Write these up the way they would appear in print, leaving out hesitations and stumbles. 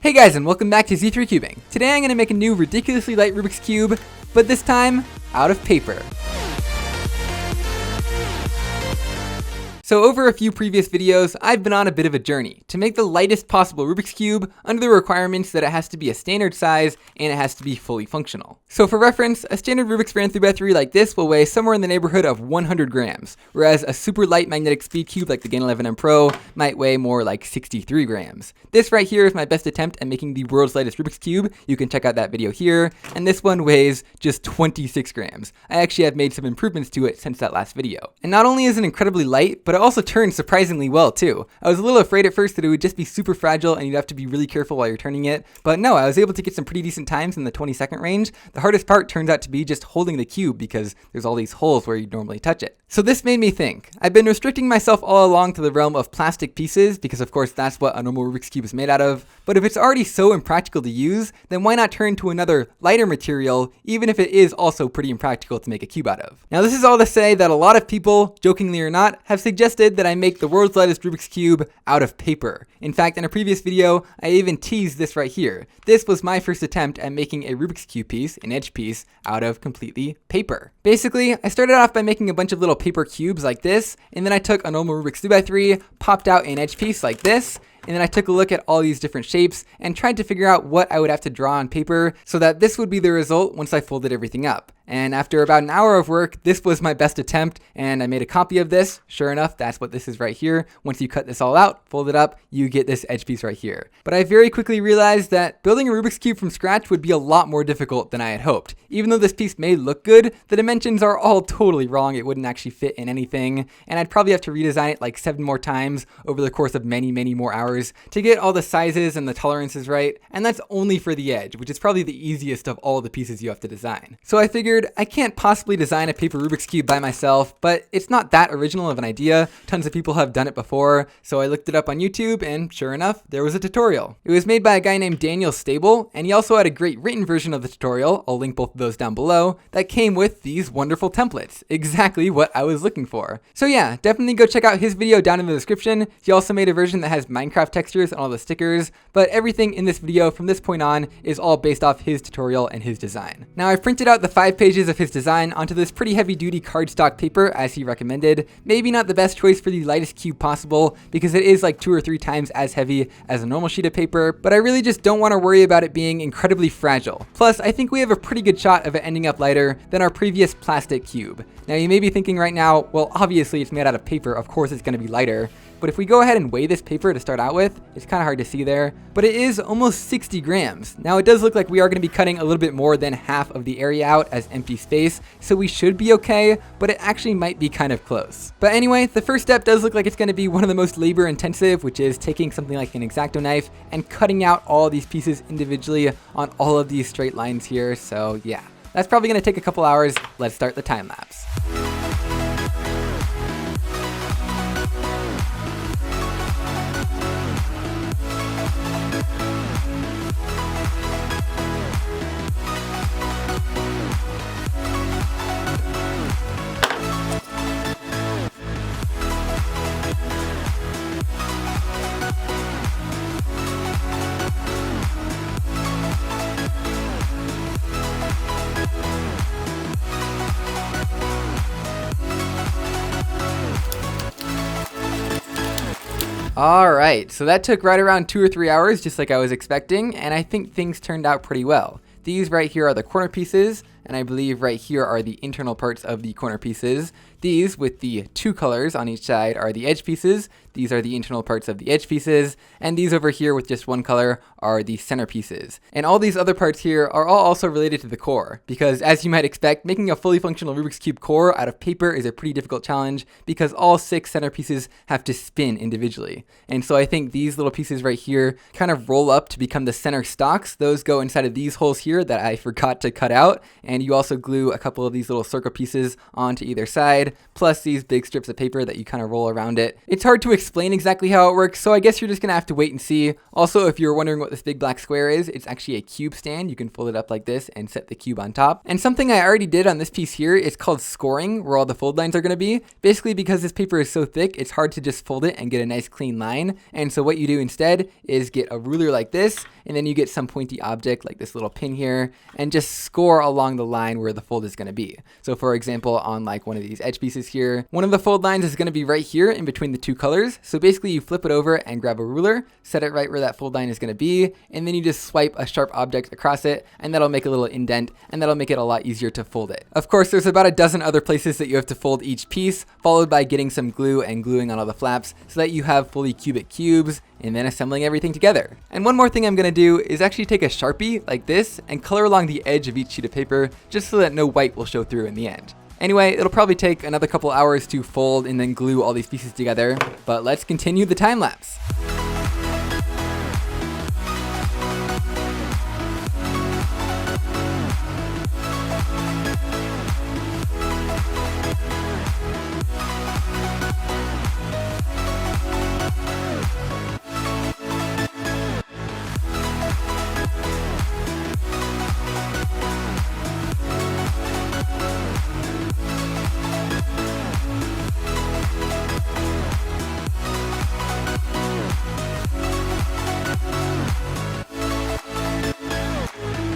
Hey guys, and welcome back to Z3 Cubing. Today I'm going to make a new ridiculously light Rubik's Cube, but this time out of paper. So over a few previous videos, I've been on a bit of a journey to make the lightest possible Rubik's Cube under the requirements that it has to be a standard size and it has to be fully functional. So for reference, a standard Rubik's Ran 3x3 like this will weigh somewhere in the neighborhood of 100 grams, whereas a super light magnetic speed cube like the Gain 11M Pro might weigh more like 63 grams. This right here is my best attempt at making the world's lightest Rubik's Cube. You can check out that video here, and this one weighs just 26 grams. I actually have made some improvements to it since that last video. And not only is it incredibly light, but it also turns surprisingly well too. I was a little afraid at first that it would just be super fragile and you'd have to be really careful while you're turning it, but no, I was able to get some pretty decent times in the 20-second range. The hardest part turns out to be just holding the cube because there's all these holes where you'd normally touch it. So this made me think. I've been restricting myself all along to the realm of plastic pieces because of course that's what a normal Rubik's Cube is made out of, but if it's already so impractical to use, then why not turn to another lighter material, even if it is also pretty impractical to make a cube out of. Now this is all to say that a lot of people, jokingly or not, have suggested that I make the world's lightest Rubik's Cube out of paper. In fact, in a previous video, I even teased this right here. This was my first attempt at making a Rubik's Cube piece, an edge piece, out of completely paper. Basically, I started off by making a bunch of little paper cubes like this, and then I took a normal Rubik's 3x3, popped out an edge piece like this, and then I took a look at all these different shapes and tried to figure out what I would have to draw on paper so that this would be the result once I folded everything up. And after about an hour of work, this was my best attempt, and I made a copy of this. Sure enough, that's what this is right here. Once you cut this all out, fold it up, you get this edge piece right here. But I very quickly realized that building a Rubik's Cube from scratch would be a lot more difficult than I had hoped. Even though this piece may look good, the dimensions are all totally wrong. It wouldn't actually fit in anything, and I'd probably have to redesign it like 7 more times over the course of many more hours to get all the sizes and the tolerances right, and that's only for the edge, which is probably the easiest of all the pieces you have to design. So I figured I can't possibly design a paper Rubik's Cube by myself, but it's not that original of an idea. Tons of people have done it before, so I looked it up on YouTube, and sure enough, there was a tutorial. It was made by a guy named Daniel Stable, and he also had a great written version of the tutorial, I'll link both of those down below, that came with these wonderful templates. Exactly what I was looking for. So yeah, definitely go check out his video down in the description. He also made a version that has Minecraft textures and all the stickers, but everything in this video from this point on is all based off his tutorial and his design. Now I've printed out the 5 pages of his design onto this pretty heavy duty cardstock paper as he recommended. Maybe not the best choice for the lightest cube possible because it is like 2 or 3 times as heavy as a normal sheet of paper, but I really just don't want to worry about it being incredibly fragile. Plus, I think we have a pretty good shot of it ending up lighter than our previous plastic cube. Now you may be thinking right now, well obviously it's made out of paper, of course it's going to be lighter. But if we go ahead and weigh this paper to start out with, it's kind of hard to see there, but it is almost 60 grams. Now it does look like we are going to be cutting a little bit more than half of the area out as empty space, so we should be okay, but it actually might be kind of close. But anyway, the first step does look like it's going to be one of the most labor intensive, which is taking something like an X-Acto knife and cutting out all these pieces individually on all of these straight lines here. So yeah, that's probably going to take a couple hours. Let's start the time lapse. Alright, so that took right around 2 or 3 hours, just like I was expecting, and I think things turned out pretty well. These right here are the corner pieces, and I believe right here are the internal parts of the corner pieces. These, with the 2 colors on each side, are the edge pieces. These are the internal parts of the edge pieces, and these over here with just 1 color are the center pieces. And all these other parts here are all also related to the core, because as you might expect, making a fully functional Rubik's Cube core out of paper is a pretty difficult challenge because all 6 center pieces have to spin individually. And so I think these little pieces right here kind of roll up to become the center stocks. Those go inside of these holes here that I forgot to cut out, and and you also glue a couple of these little circle pieces onto either side, plus these big strips of paper that you kind of roll around it. It's hard to explain exactly how it works, so I guess you're just gonna have to wait and see. Also, if you're wondering what this big black square is, it's actually a cube stand. You can fold it up like this and set the cube on top. And something I already did on this piece here is called scoring, where all the fold lines are gonna be. Basically, because this paper is so thick, it's hard to just fold it and get a nice clean line. And so what you do instead is get a ruler like this, and then you get some pointy object like this little pin here, and just score along the line where the fold is gonna be. So for example, on like one of these edge pieces here, one of the fold lines is gonna be right here in between the two colors. So basically you flip it over and grab a ruler, set it right where that fold line is gonna be, and then you just swipe a sharp object across it, and that'll make a little indent, and that'll make it a lot easier to fold it. Of course, there's about a dozen other places that you have to fold each piece, followed by getting some glue and gluing on all the flaps so that you have fully cubic cubes, and then assembling everything together. And one more thing I'm gonna do is actually take a Sharpie like this and color along the edge of each sheet of paper just so that no white will show through in the end. Anyway, it'll probably take another couple hours to fold and then glue all these pieces together, but let's continue the time lapse.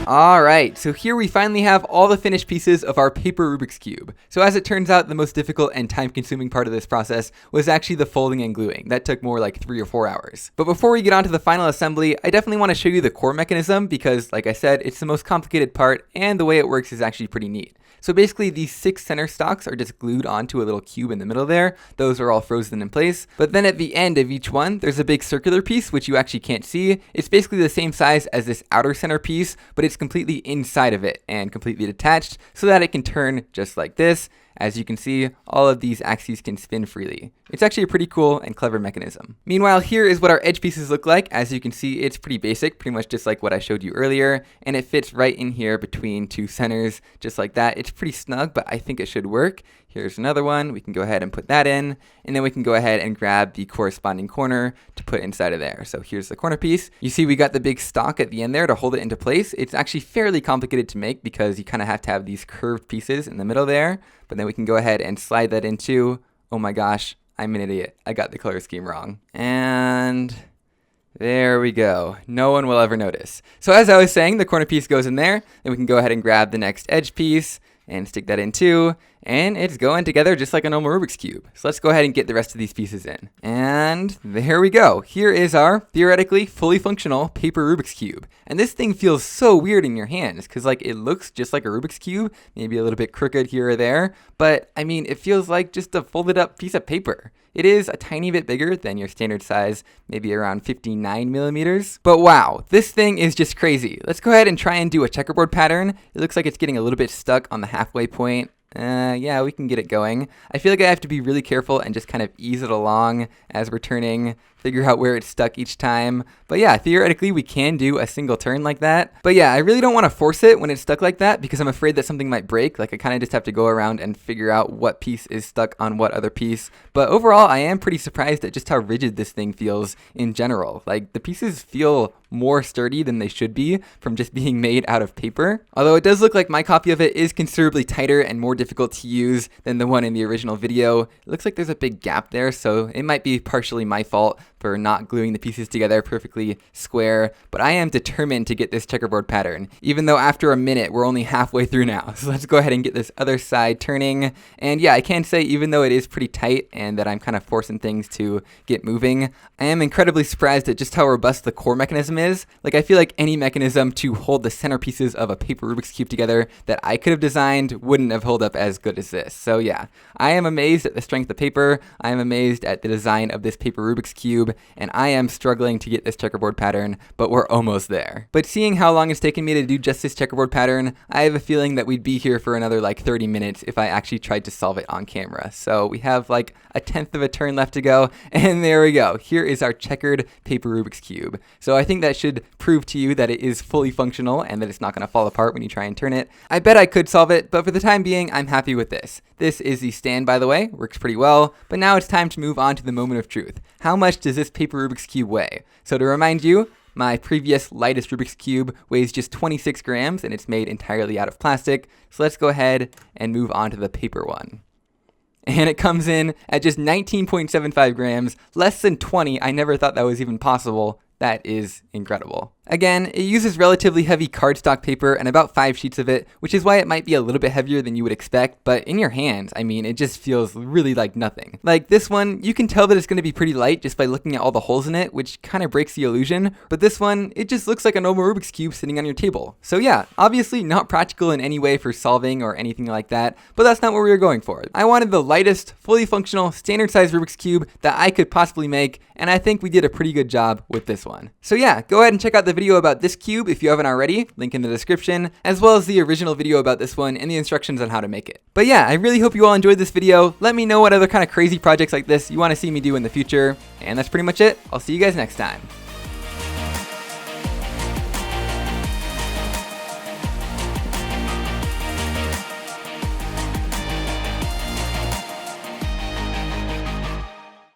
Alright, so here we finally have all the finished pieces of our paper Rubik's Cube. So as it turns out, the most difficult and time-consuming part of this process was actually the folding and gluing. That took more like 3 or 4 hours. But before we get on to the final assembly, I definitely want to show you the core mechanism because, like I said, it's the most complicated part, and the way it works is actually pretty neat. So basically these 6 center stalks are just glued onto a little cube in the middle there. Those are all frozen in place. But then at the end of each one, there's a big circular piece, which you actually can't see. It's basically the same size as this outer center piece, but it's completely inside of it and completely detached so that it can turn just like this. As you can see, all of these axes can spin freely. It's actually a pretty cool and clever mechanism. Meanwhile, here is what our edge pieces look like. As you can see, it's pretty basic, pretty much just like what I showed you earlier, and it fits right in here between 2 centers, just like that. It's pretty snug, but I think it should work. Here's another one. We can go ahead and put that in, and then we can go ahead and grab the corresponding corner to put inside of there. So here's the corner piece. You see we got the big stalk at the end there to hold it into place. It's actually fairly complicated to make because you kind of have to have these curved pieces in the middle there, but then we can go ahead and slide that into, oh my gosh, I'm an idiot. I got the color scheme wrong. And there we go. No one will ever notice. So as I was saying, the corner piece goes in there, then we can go ahead and grab the next edge piece and stick that in too, and it's going together just like a normal Rubik's Cube. So let's go ahead and get the rest of these pieces in. And there we go. Here is our theoretically fully functional paper Rubik's Cube. And this thing feels so weird in your hands because like it looks just like a Rubik's Cube, maybe a little bit crooked here or there, but I mean, it feels like just a folded up piece of paper. It is a tiny bit bigger than your standard size, maybe around 59 millimeters. But wow, this thing is just crazy. Let's go ahead and try and do a checkerboard pattern. It looks like it's getting a little bit stuck on the halfway point. Yeah, we can get it going. I feel like I have to be really careful and just kind of ease it along as we're turning, figure out where it's stuck each time. But yeah, theoretically we can do a single turn like that. But yeah, I really don't want to force it when it's stuck like that because I'm afraid that something might break. Like I kind of just have to go around and figure out what piece is stuck on what other piece. But overall, I am pretty surprised at just how rigid this thing feels in general. Like the pieces feel more sturdy than they should be from just being made out of paper. Although it does look like my copy of it is considerably tighter and more difficult to use than the one in the original video. It looks like there's a big gap there, so it might be partially my fault for not gluing the pieces together perfectly square, but I am determined to get this checkerboard pattern, even though after a minute we're only halfway through now. So let's go ahead and get this other side turning. And yeah, I can say even though it is pretty tight and that I'm kind of forcing things to get moving, I am incredibly surprised at just how robust the core mechanism is. Like I feel like any mechanism to hold the center pieces of a paper Rubik's Cube together that I could have designed wouldn't have held up as good as this. So yeah, I am amazed at the strength of paper. I am amazed at the design of this paper Rubik's Cube. Cube, and I am struggling to get this checkerboard pattern, but we're almost there. But seeing how long it's taken me to do just this checkerboard pattern, I have a feeling that we'd be here for another like 30 minutes if I actually tried to solve it on camera. So we have like a tenth of a turn left to go, and there we go. Here is our checkered paper Rubik's Cube. So I think that should prove to you that it is fully functional and that it's not going to fall apart when you try and turn it. I bet I could solve it, but for the time being, I'm happy with this. This is the stand, by the way, works pretty well, but now it's time to move on to the moment of truth. How much does this paper Rubik's Cube weigh? So to remind you, my previous lightest Rubik's Cube weighs just 26 grams and it's made entirely out of plastic. So let's go ahead and move on to the paper one. And it comes in at just 19.75 grams, less than 20. I never thought that was even possible. That is incredible. Again, it uses relatively heavy cardstock paper and about 5 sheets of it, which is why it might be a little bit heavier than you would expect, but in your hands, I mean, it just feels really like nothing. Like this one, you can tell that it's going to be pretty light just by looking at all the holes in it, which kind of breaks the illusion, but this one, it just looks like a normal Rubik's Cube sitting on your table. So yeah, obviously not practical in any way for solving or anything like that, but that's not what we were going for. I wanted the lightest, fully functional, standard size Rubik's Cube that I could possibly make, and I think we did a pretty good job with this one. So yeah, go ahead and check out the video about this cube if you haven't already, link in the description, as well as the original video about this one and the instructions on how to make it. But yeah, I really hope you all enjoyed this video. Let me know what other kind of crazy projects like this you want to see me do in the future. And that's pretty much it. I'll see you guys next time.